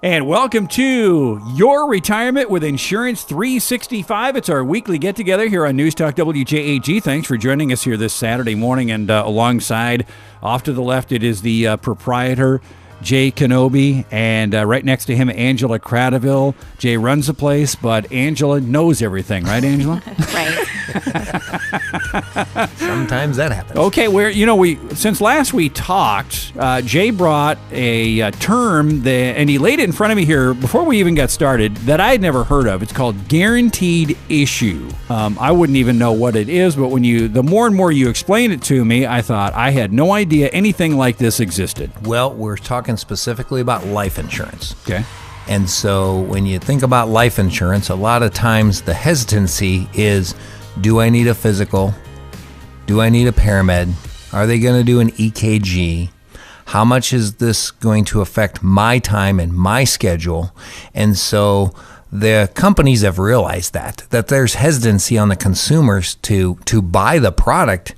And welcome to Your Retirement with Insurance 365. It's our weekly get-together here on News Talk WJAG. Thanks for joining us here this Saturday morning. And alongside, off to the left, it is the proprietor, Jay Kenobi, and right next to him, Angela Cradaville. Jay runs the place, but Angela knows everything, right, Angela? Right. Sometimes that happens. Okay, since last we talked, Jay brought a term and he laid it in front of me here before we even got started that I had never heard of. It's called guaranteed issue. I wouldn't even know what it is, but the more and more you explained it to me, I thought I had no idea anything like this existed. Well, we're talking specifically about life insurance. Okay. And so when you think about life insurance, a lot of times the hesitancy is, do I need a physical? Do I need a paramed? Are they going to do an EKG? How much is this going to affect my time and my schedule? And so the companies have realized that there's hesitancy on the consumers to buy the product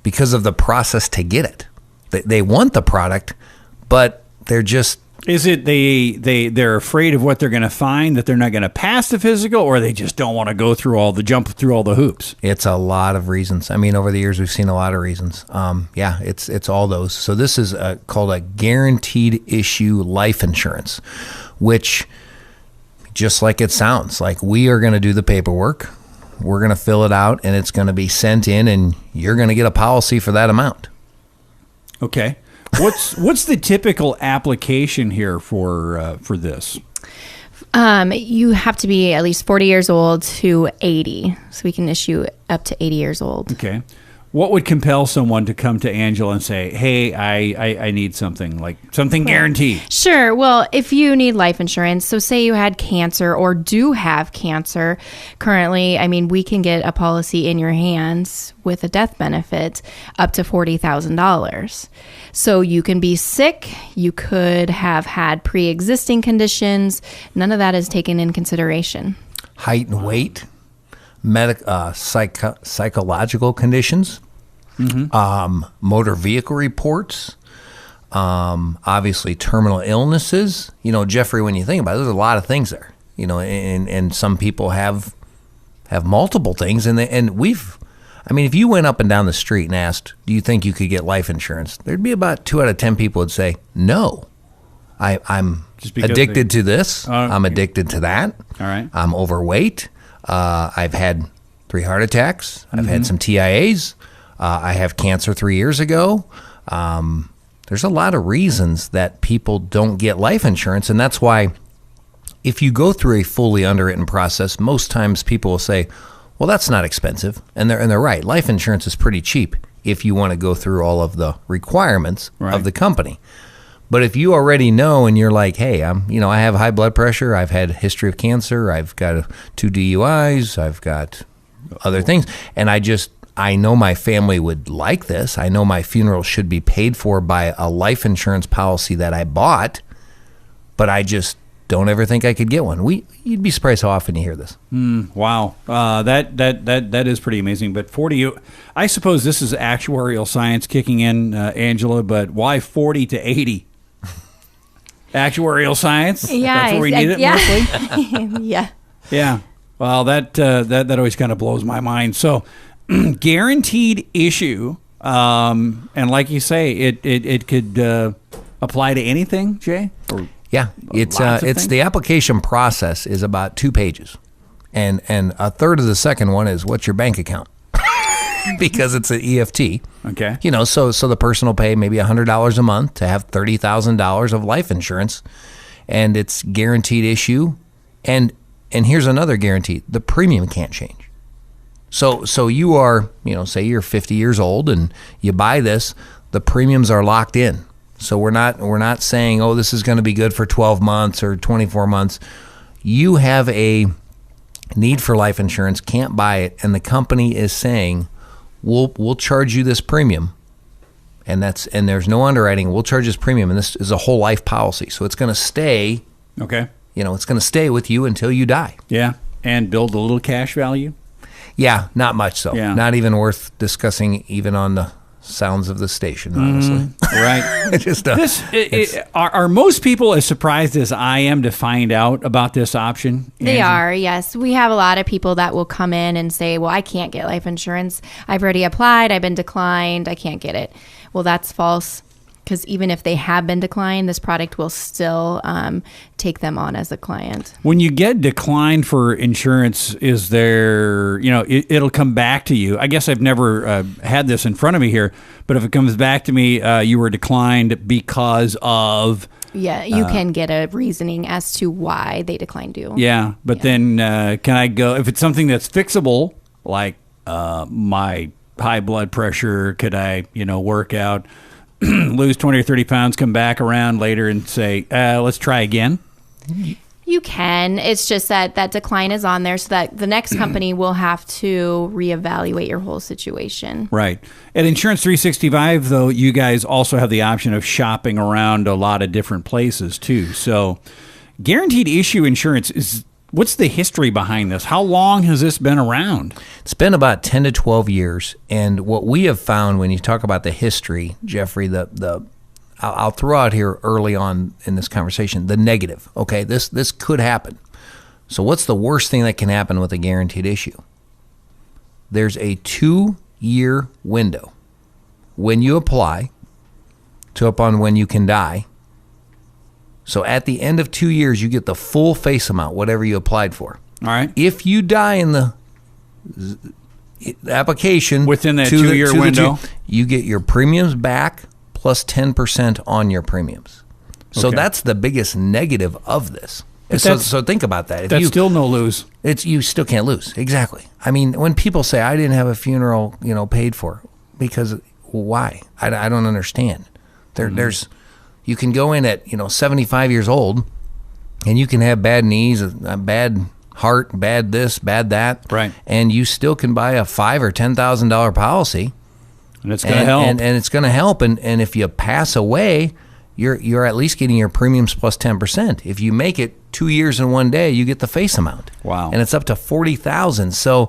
because of the process to get it. They want the product, but they're just... Is it they're afraid of what they're going to find, that they're not going to pass the physical, or they just don't want to jump through all the hoops? It's a lot of reasons. I mean, over the years, we've seen a lot of reasons. It's all those. So this is called a guaranteed issue life insurance, which, just like it sounds, like we are going to do the paperwork, we're going to fill it out, and it's going to be sent in, and you're going to get a policy for that amount. Okay. What's the typical application here for this? You have to be at least 40 years old to 80, so we can issue up to 80 years old. Okay. What would compel someone to come to Angela and say, hey, I need something, like something guaranteed? Sure. Well, if you need life insurance, so say you had cancer or do have cancer currently, I mean, we can get a policy in your hands with a death benefit up to $40,000. So you can be sick, you could have had pre-existing conditions. None of that is taken in consideration. Height and weight. Psychological conditions, motor vehicle reports, obviously terminal illnesses. Jeffrey, when you think about it, there's a lot of things there. And some people have multiple things, and if you went up and down the street and asked, do you think you could get life insurance? There'd be about 2 out of 10 people would say, no. I'm addicted to this. I'm addicted to that. All right. I'm overweight. I've had 3 heart attacks. I've had some TIAs. I have cancer 3 years ago. There's a lot of reasons that people don't get life insurance, and that's why if you go through a fully underwritten process, most times people will say, well, that's not expensive, and they're right. Life insurance is pretty cheap if you want to go through all of the requirements of the company. But if you already know and you're like, hey, I have high blood pressure, I've had a history of cancer, I've got 2 DUIs, I've got other things, and I know my family would like this. I know my funeral should be paid for by a life insurance policy that I bought, but I just don't ever think I could get one. You'd be surprised how often you hear this. Wow, that is pretty amazing. But 40, I suppose this is actuarial science kicking in, Angela. But why 40 to 80? Actuarial science? Yeah, that's where we need it mostly? Yeah. Yeah. Well, that always kind of blows my mind. So, guaranteed issue, and like you say, it could apply to anything, Jay? Yeah, it's the application process is about 2 pages, and a third of the second one is what's your bank account. Because it's an EFT. Okay. So the person will pay maybe $100 a month to have $30,000 of life insurance, and it's guaranteed issue. And here's another guarantee: the premium can't change. So you are, say you're 50 years old and you buy this, the premiums are locked in. So we're not saying, oh, this is going to be good for 12 months or 24 months. You have a need for life insurance, can't buy it, and the company is saying, we'll charge you this premium, and there's no underwriting. We'll charge this premium, and this is a whole life policy. So it's going to stay. Okay. It's going to stay with you until you die. Yeah, and build a little cash value. Yeah, not much so. Yeah. Not even worth discussing even on the sounds of the station, honestly. Right. It just does. Are most people as surprised as I am to find out about this option? They Angie? are, yes. We have a lot of people that will come in and say, well, I can't get life insurance. I've already applied. I've been declined. I can't get it. Well, that's false, because even if they have been declined, this product will still take them on as a client. When you get declined for insurance, is there, it'll come back to you. I guess I've never had this in front of me here, but if it comes back to me, you were declined because of... Yeah, you can get a reasoning as to why they declined you. Yeah, but then can I go, if it's something that's fixable, like my high blood pressure, could I, work out, lose 20 or 30 pounds, come back around later and say, let's try again? You can. It's just that decline is on there so that the next company will have to reevaluate your whole situation. Right. At Insurance 365, though, you guys also have the option of shopping around a lot of different places, too. So guaranteed issue insurance what's the history behind this? How long has this been around? It's been about 10 to 12 years. And what we have found when you talk about the history, Jeffrey, I'll throw out here early on in this conversation, the negative. Okay, this could happen. So what's the worst thing that can happen with a guaranteed issue? There's a 2-year window when you apply to upon when you can die. So at the end of 2 years, you get the full face amount, whatever you applied for. All right. If you die in the application within that 2-year window, you get your premiums back plus 10% on your premiums. So that's the biggest negative of this. So think about that. That's still no lose. You still can't lose. Exactly. I mean, when people say I didn't have a funeral, paid for, because why? I don't understand. There's you can go in at 75 years old, and you can have bad knees, a bad heart, bad this, bad that, right? And you still can buy a $5,000 or $10,000 policy, and it's going to help. And it's going to help. And if you pass away, you're at least getting your premiums plus 10%. If you make it 2 years in one day, you get the face amount. Wow! And it's up to $40,000. So,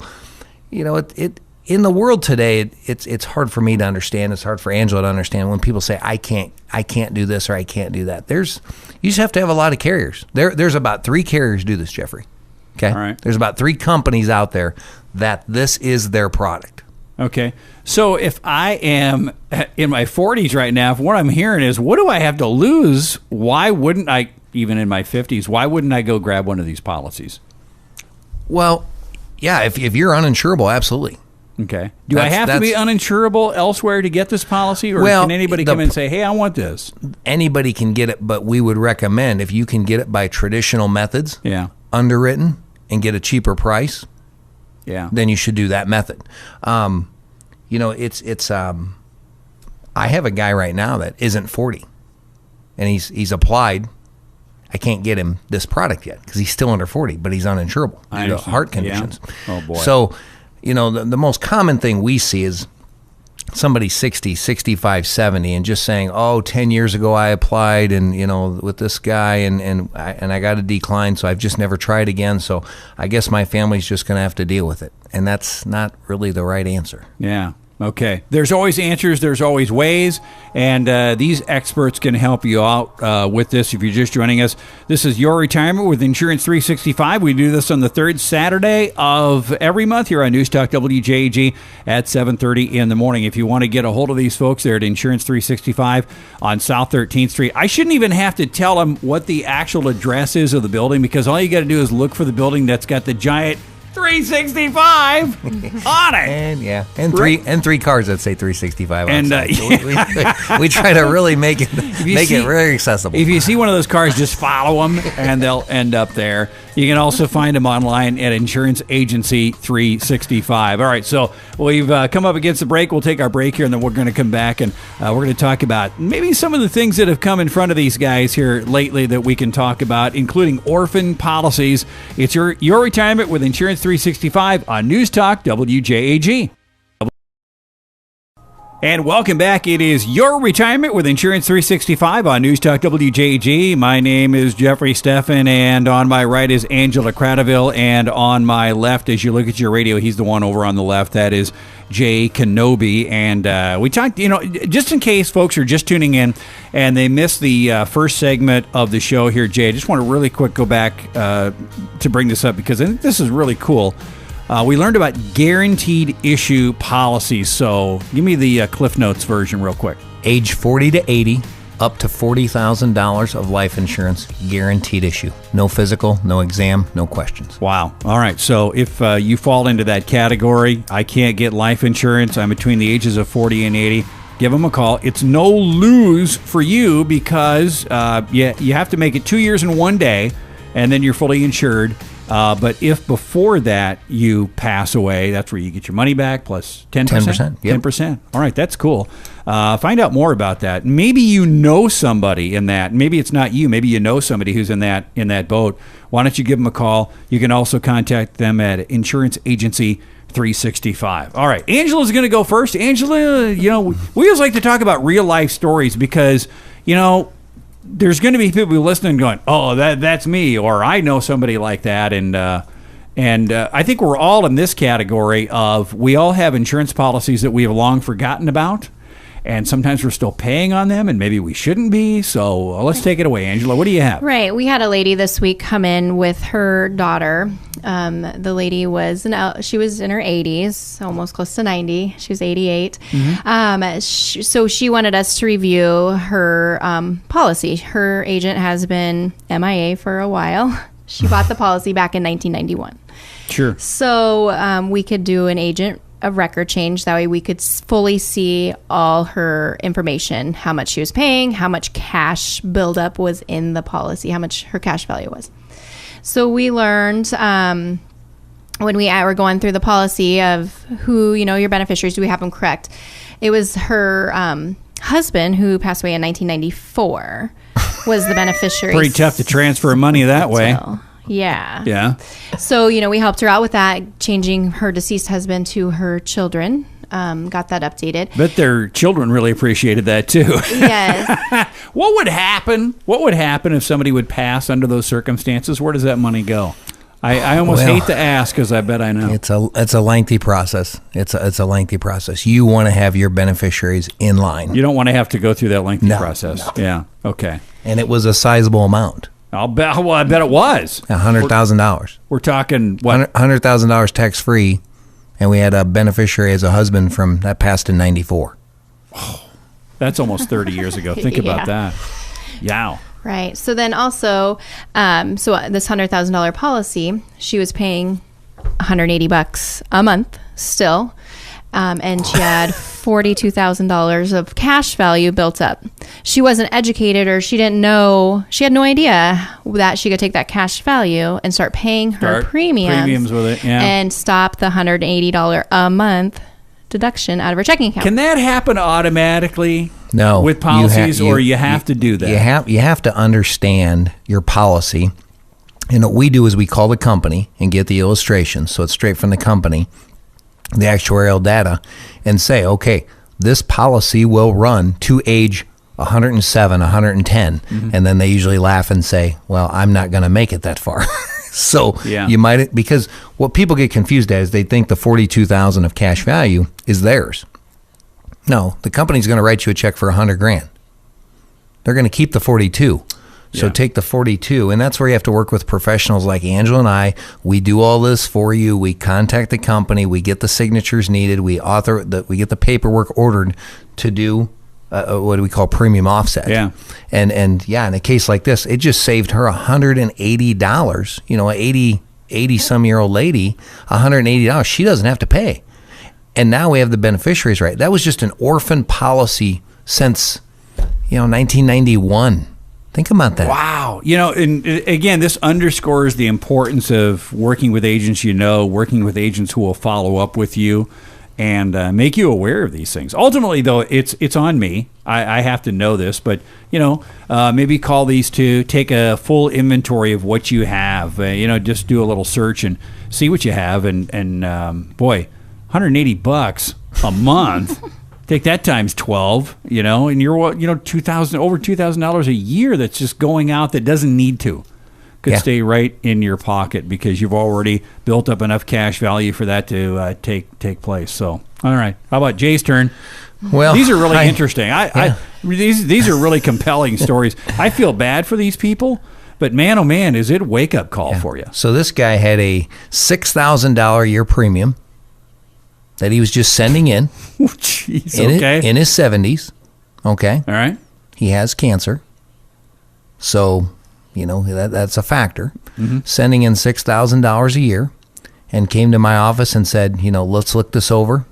it in the world today, it's hard for me to understand. It's hard for Angela to understand when people say I can't do this or I can't do that. You just have to have a lot of carriers. There's about 3 carriers do this, Jeffrey. Okay. All right. There's about 3 companies out there that this is their product. Okay. So if I am in my 40s right now, if what I'm hearing is, what do I have to lose? Why wouldn't I, even in my 50s, why wouldn't I go grab one of these policies? Well, yeah, if you're uninsurable, absolutely. Okay. Do I have to be uninsurable elsewhere to get this policy, or can anybody come in and say, hey, I want this? Anybody can get it, but we would recommend if you can get it by traditional methods, underwritten, and get a cheaper price, then you should do that method. I have a guy right now that isn't 40, and he's applied. I can't get him this product yet because he's still under 40, but he's uninsurable due to heart conditions. Yeah. Oh, boy. So, the most common thing we see is somebody 60, 65, 70 and just saying, 10 years ago I applied and, with this guy and I got a decline, so I've just never tried again. So I guess my family's just going to have to deal with it. And that's not really the right answer. Yeah. Okay. There's always answers. There's always ways. And these experts can help you out with this if you're just joining us. This is Your Retirement with Insurance 365. We do this on the 3rd Saturday of every month here on News Talk WJAG at 7:30 in the morning. If you want to get a hold of these folks, they're at Insurance 365 on South 13th Street. I shouldn't even have to tell them what the actual address is of the building, because all you got to do is look for the building that's got the giant 365 on it. And three cars that say 365 and we try to really make it very accessible. If you see one of those cars, just follow them and they'll end up there. You can also find them online at Insurance Agency 365. All right, so we've come up against the break. We'll take our break here, and then we're going to come back, and we're going to talk about maybe some of the things that have come in front of these guys here lately that we can talk about, including orphan policies. It's your retirement with Insurance 365 on News Talk WJAG. And welcome back. It is Your Retirement with Insurance 365 on News Talk WJG. My name is Jeffrey Steffen, and on my right is Angela Cradaville, and on my left, as you look at your radio, he's the one over on the left. That is Jay Kenobi. And we talked, just in case folks are just tuning in and they missed the first segment of the show here, Jay, I just want to really quick go back to bring this up because I think this is really cool. We learned about guaranteed issue policies. So give me the Cliff Notes version real quick. Age 40 to 80, up to $40,000 of life insurance, guaranteed issue. No physical, no exam, no questions. Wow. All right. So if you fall into that category, I can't get life insurance, I'm between the ages of 40 and 80, give them a call. It's no lose for you because you have to make it 2 years and 1 day, and then you're fully insured. But if before that you pass away, that's where you get your money back plus 10%? 10%. Yep. 10%. All right, that's cool. Find out more about that. Maybe you know somebody in that. Maybe it's not you. Maybe you know somebody who's in that boat. Why don't you give them a call? You can also contact them at Insurance Agency 365. All right, Angela's going to go first. Angela, we always like to talk about real life stories because, there's going to be people listening going, oh, that's me, or I know somebody like that. And I think we're all in this category of we all have insurance policies that we have long forgotten about. And sometimes we're still paying on them, and maybe we shouldn't be. So let's take it away, Angela. What do you have? Right. We had a lady this week come in with her daughter. The lady was she was in her 80s, almost close to 90. She was 88. Mm-hmm. So she wanted us to review her policy. Her agent has been MIA for a while. She bought the policy back in 1991. Sure. So we could do an agent of record change. That way we could fully see all her information, how much she was paying, how much cash buildup was in the policy, how much her cash value was. So we learned when we were going through the policy of who, your beneficiaries, do we have them correct? It was her husband who passed away in 1994 was the beneficiary. Pretty tough to transfer money that way. Yeah. Yeah. So, we helped her out with that, changing her deceased husband to her children. Got that updated. Bet their children really appreciated that too. Yes. What would happen? What would happen if somebody would pass under those circumstances? Where does that money go? I almost hate to ask because I bet I know. It's a lengthy process. It's a lengthy process. You want to have your beneficiaries in line. You don't want to have to go through that lengthy process. No. Yeah. Okay. And it was a sizable amount. I bet it was $100,000. We're talking what? $100,000 tax free, and we had a beneficiary as a husband that passed in '94. Oh, that's almost 30 years ago. Think about that. Yeah. Right. So then also, this $100,000 policy, she was paying $180 a month still. And she had $42,000 of cash value built up. She wasn't educated, or she had no idea that she could take that cash value and start paying her premiums with it, and stop the $180 a month deduction out of her checking account. Can that happen automatically? No, with policies, or you have to do that? You have to understand your policy. And what we do is we call the company and get the illustration, so it's straight from the company, the actuarial data, and say, okay, this policy will run to age 107, 110. Mm-hmm. And then they usually laugh and say, well, I'm not going to make it that far. So you might, because what people get confused at is they think the $42,000 of cash value is theirs. No, the company's going to write you a check for $100,000. They're going to keep the 42. So take the 42, and that's where you have to work with professionals like Angela and I. We do all this for you. We contact the company. We get the signatures needed. We get the paperwork ordered to do what do we call premium offset. Yeah. And in a case like this, it just saved her $180. An 80-some-year-old lady, $180. She doesn't have to pay. And now we have the beneficiaries right. That was just an orphan policy since 1991. Think about that. Wow. And again, this underscores the importance of working with agents working with agents who will follow up with you and make you aware of these things. Ultimately, though, it's on me. I have to know this, but, maybe call these two, take a full inventory of what you have, just do a little search and see what you have. And boy, $180 a month. Take that times 12, and you're over $2,000 a year that's just going out that doesn't need to. Could stay right in your pocket because you've already built up enough cash value for that to take place. So, all right. How about Jay's turn? Well, these are really interesting. These are really compelling stories. I feel bad for these people, but man, oh man, is it a wake-up call for you. So this guy had a $6,000 a year premium that he was just sending in. Jeez, okay. In his 70s. Okay. All right. He has cancer. So, that's a factor. Mm-hmm. Sending in $6,000 a year and came to my office and said, let's look this over.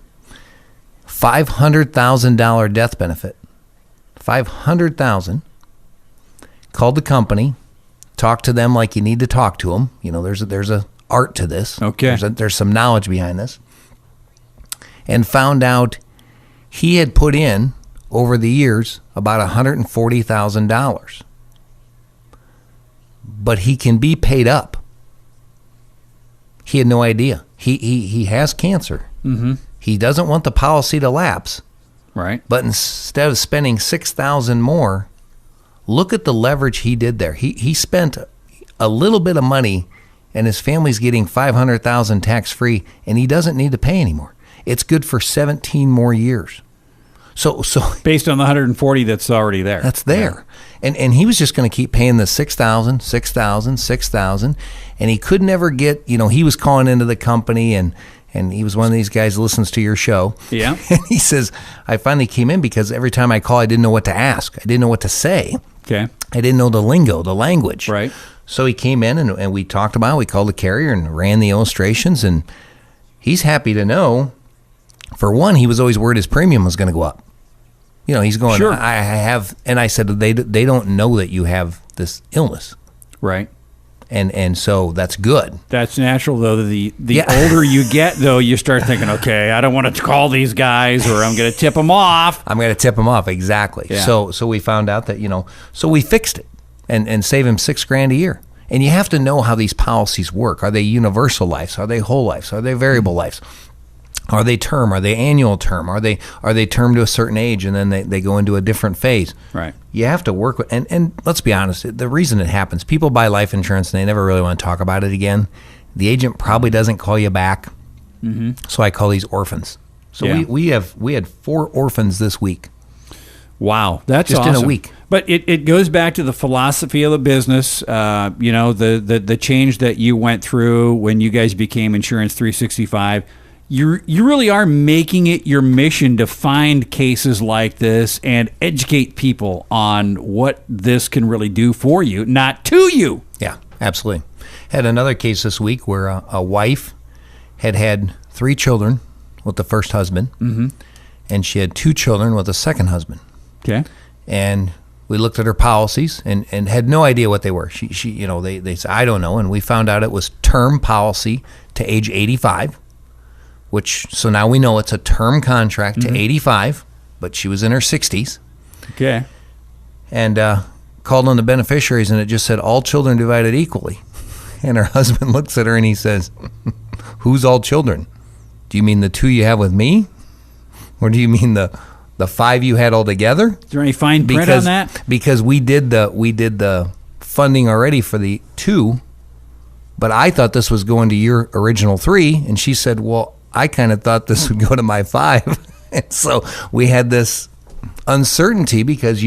$500,000 death benefit. $500,000. Called the company. Talked to them like you need to talk to them. There's a art to this. Okay. There's some knowledge behind this. And found out he had put in, over the years, about $140,000. But he can be paid up. He had no idea. He has cancer. Mm-hmm. He doesn't want the policy to lapse. Right. But instead of spending $6,000 more, look at the leverage he did there. He spent a little bit of money, and his family's getting $500,000 tax-free, and he doesn't need to pay anymore. It's good for 17 more years. So based on the 140 that's already there. That's there. Yeah. And he was just going to keep paying the $6,000, and he could never get, he was calling into the company, and he was one of these guys that listens to your show. Yeah. And he says, I finally came in because every time I call, I didn't know what to ask. I didn't know what to say. Okay. I didn't know the lingo, the language. Right. So he came in and we talked about it. We called the carrier and ran the illustrations, and he's happy to know. For one, he was always worried his premium was going to go up. He's going, sure. I have, and I said, they don't know that you have this illness. Right. And so that's good. That's natural, though. The older you get, though, you start thinking, okay, I don't want to call these guys or I'm going to tip them off. I'm going to tip them off, exactly. Yeah. So we found out that, so we fixed it and save him $6,000 a year. And you have to know how these policies work. Are they universal lives? Are they whole lives? Are they variable lives? Are they term? Are they annual term? Are they term to a certain age and then they go into a different phase? Right. You have to work with, and let's be honest, the reason it happens, people buy life insurance and they never really want to talk about it again. The agent probably doesn't call you back. Mm-hmm. So I call these orphans. So yeah. we had 4 orphans this week. Wow, that's just awesome. in a week. But it goes back to the philosophy of the business. The change that you went through when you guys became Insurance 365. You really are making it your mission to find cases like this and educate people on what this can really do for you, not to you. Yeah, absolutely. Had another case this week where a wife had 3 children with the first husband, mm-hmm. and she had 2 children with the second husband. Okay. And we looked at her policies and had no idea what they were. She they said, I don't know. And we found out it was term policy to age 85. So now we know it's a term contract mm-hmm. to 85, but she was in her 60s. Okay. And called on the beneficiaries, and it just said, all children divided equally. And her husband looks at her and he says, who's all children? Do you mean the 2 you have with me? Or do you mean the 5 you had all together? Is there any fine print on that? Because we did the funding already for the 2, but I thought this was going to your original 3, and she said, well, I kind of thought this would go to my 5. And so we had this uncertainty because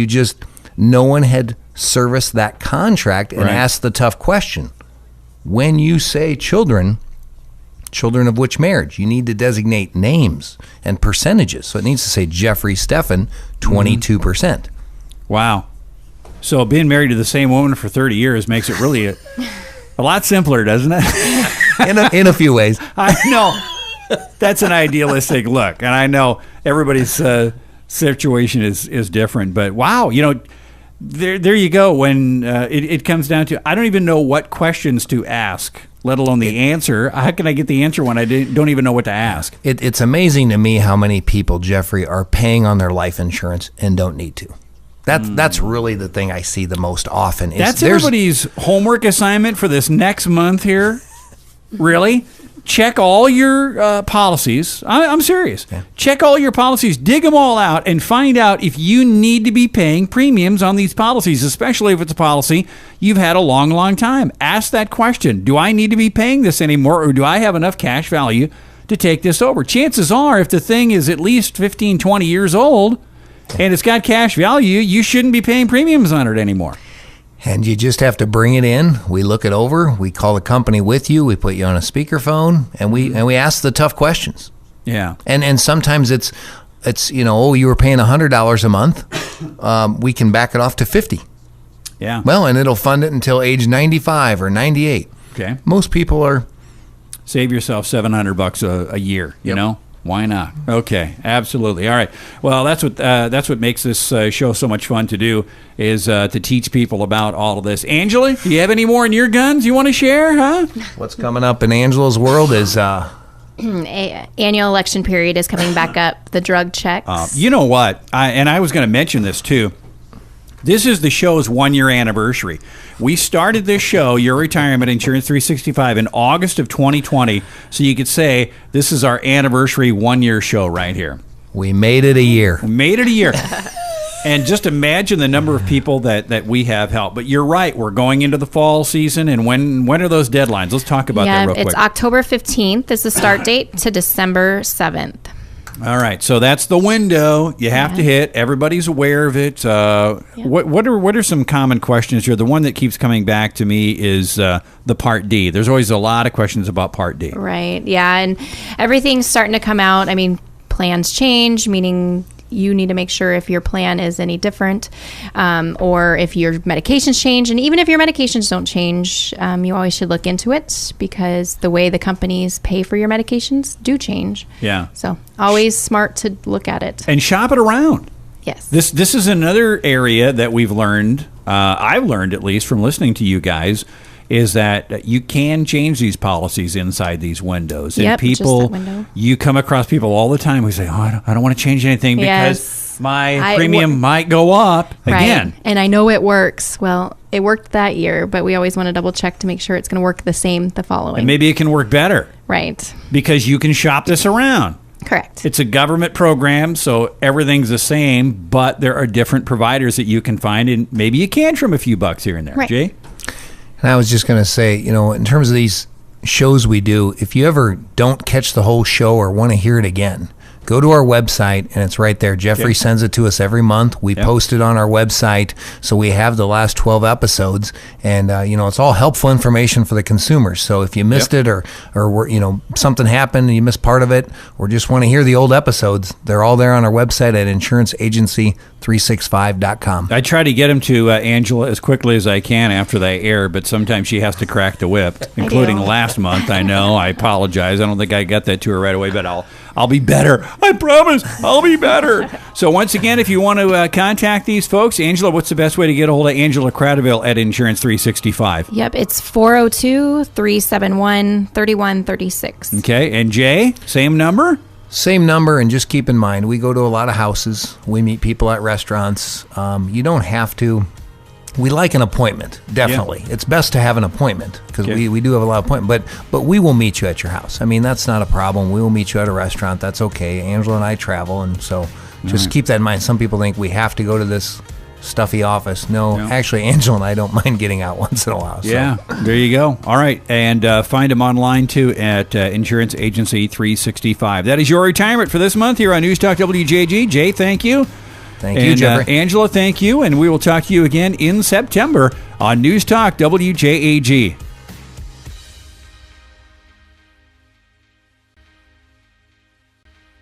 no one had serviced that contract and right. asked the tough question. When you say children of which marriage? You need to designate names and percentages. So it needs to say Jeffrey Stephan, 22%. Mm-hmm. Wow. So being married to the same woman for 30 years makes it really a lot simpler, doesn't it? in a few ways. I know. That's an idealistic look, and I know everybody's situation is different. But wow, there you go. When it comes down to, I don't even know what questions to ask, let alone the answer. How can I get the answer when I don't even know what to ask? It's amazing to me how many people, Jeffrey, are paying on their life insurance and don't need to. That's really the thing I see the most often. That's everybody's homework assignment for this next month here. Really? check all your policies. I'm serious. Yeah. Check all your policies, dig them all out, and find out if you need to be paying premiums on these policies, especially if it's a policy you've had a long, long time. Ask that question. Do I need to be paying this anymore, or do I have enough cash value to take this over? Chances are, if the thing is at least 15, 20 years old and it's got cash value, you shouldn't be paying premiums on it anymore. And you just have to bring it in. We look it over. We call the company with you. We put you on a speakerphone, and we ask the tough questions. Yeah. And sometimes it's you were paying $100 a month. We can back it off to $50. Yeah. Well, and it'll fund it until age 95 or 98. Okay. Most people are. Save yourself $700 a year. You know. Why not? Okay, absolutely. All right. Well, that's what makes this show so much fun to do, is to teach people about all of this. Angela, do you have any more in your guns you want to share? Huh? What's coming up in Angela's world is Annual election period is coming back up. The drug checks. You know what? I was going to mention this too. This is the show's 1-year anniversary. We started this show, Your Retirement Insurance 365, in August of 2020. So you could say this is our anniversary 1-year show right here. we made it a year. We made it a year. And just imagine the number of people that we have helped. But you're right. We're going into the fall season. And when are those deadlines? Let's talk about that real quick. It's October 15th is the start date to December 7th. All right, so that's the window you have to hit. Everybody's aware of it. What are some common questions here? The one that keeps coming back to me is the Part D. There's always a lot of questions about Part D. Right, yeah, and everything's starting to come out. I mean, plans change, meaning you need to make sure if your plan is any different, or if your medications change. And even if your medications don't change, you always should look into it, because the way the companies pay for your medications do change. Yeah. So always smart to look at it. And shop it around. Yes. This is another area that we've learned, I've learned at least from listening to you guys, is that you can change these policies inside these windows. And Yep, people, just that window. you come across people all the time who say, I don't want to change anything because Yes. my premium might go up again. Right. And I know it works. Well, it worked that year, but we always want to double check to make sure it's going to work the same the following. And maybe it can work better Right. because you can shop this around. Correct. It's a government program, so everything's the same, but there are different providers that you can find, and maybe you can trim a few bucks here and there. Right. Jay? And I was just going to say, in terms of these shows we do, if you ever don't catch the whole show or want to hear it again, go to our website, and it's right there. Jeffrey sends it to us every month. We post it on our website, so we have the last 12 episodes, and it's all helpful information for the consumers. So if you missed it, or something happened and you missed part of it, or just want to hear the old episodes, they're all there on our website at insuranceagency365.com. I try to get him to Angela as quickly as I can after they air, but sometimes she has to crack the whip, including last month. I know. I apologize. I don't think I got that to her right away, but I'll be better. I promise I'll be better. So once again, if you want to contact these folks, Angela, what's the best way to get a hold of Angela Cradaville at Insurance 365? Yep, it's 402-371-3136. Okay, and Jay, same number? Same number, and just keep in mind, we go to a lot of houses. We meet people at restaurants. You don't have to. We like an appointment, definitely. Yeah. It's best to have an appointment, because we do have a lot of appointments. But we will meet you at your house. I mean, that's not a problem. We will meet you at a restaurant. That's okay. Angela and I travel, and so just keep that in mind. Some people think we have to go to this stuffy office. No, actually, Angela and I don't mind getting out once in a while. So. Yeah, there you go. All right, and find them online, too, at Insurance Agency 365. That is Your Retirement for this month here on News Talk WJG. Jay, thank you. Thank you, Jeffrey. Angela, thank you. And we will talk to you again in September on News Talk WJAG.